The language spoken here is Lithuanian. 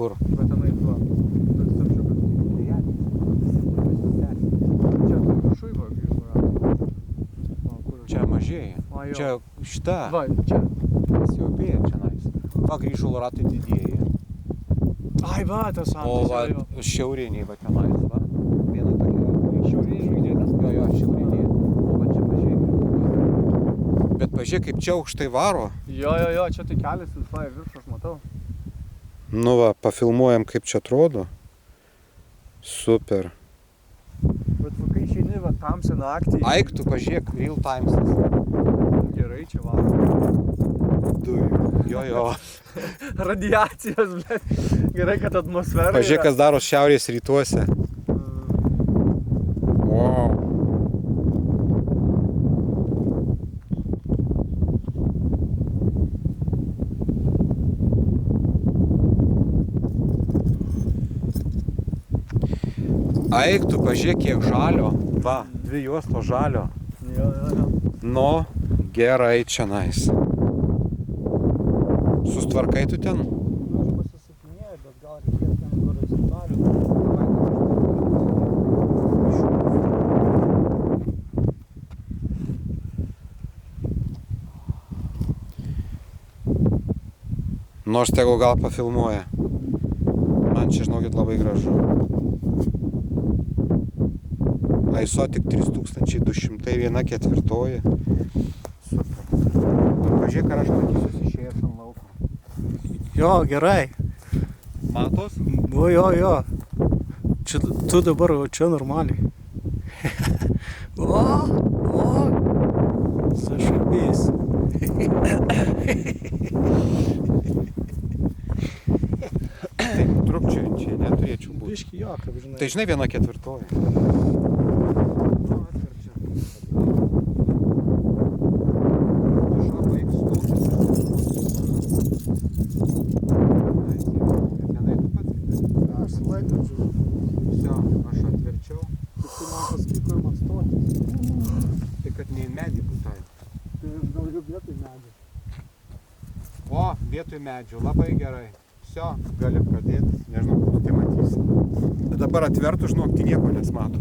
Kur? Bet tenai va. Tas sapčiukas. Čia tai viršui va, kur. Čia mažėja. Va, jo. Čia šita. Va, čia. Pasiopėja čionais. Va, grįžulo ratai didėja. Ai, va, tas O va, jo. šiauriniai va tenais, va. Viena tokia. Šiauriniai žvaigždėtas? Jo, šiauriniai. O va čia pažiūrėk. Bet pažiūrėk, kaip čia aukštai varo. Jo, čia tai kelias visai virš, aš matau. Nu va, pafilmuojam, kaip čia atrodo. Super. Bet va, kai išeini, va, tamsią naktį. Aik, tu pažiūrėk, real timesas. Gerai, čia varo. Dujų. Jo. Radiacijos, blėt. Gerai, kad atmosfera Pažiūrėk, kas daro šiaurės rytuose. Wow. Aik, tu pažiūrėk, kiek žalio. Va, 2 juostos žalio. Jo. Nu, gerai čionais. Sustvarkai tu ten? Nu, aš pasisakinėjau, bet gal reikės ten horizontalių. Nors tegu gal pafilmuoja. Man čia, žinokit, labai gražu. ISO tik 3201/4. Super. Pažiūrėk, ar aš matysiuosi išėjęs ant lauko. Jo, gerai. Matos? O, jo. Čia, tu dabar, o čia normaliai. O, sašabys. Tai trupčiai čia neturėčiau būti. Biški jo, kaip žinai. Tai žinai, 1/4. Nu, atverčia. Šapo, eik stultis. Tenai tu pats kaip. Aš su laikrodžiu. Vsio, aš atverčiau. Tik tu man pasakyk, kur man stotis. Tai kad ne į medį būtai. Tai aš gal jau vietoj medį. O, vietoj medžių, labai gerai. Vsio, gali pradėti, nežinau, kur tu tai matysi. Bet dabar atvertų, žinok, tai nieko nesmato.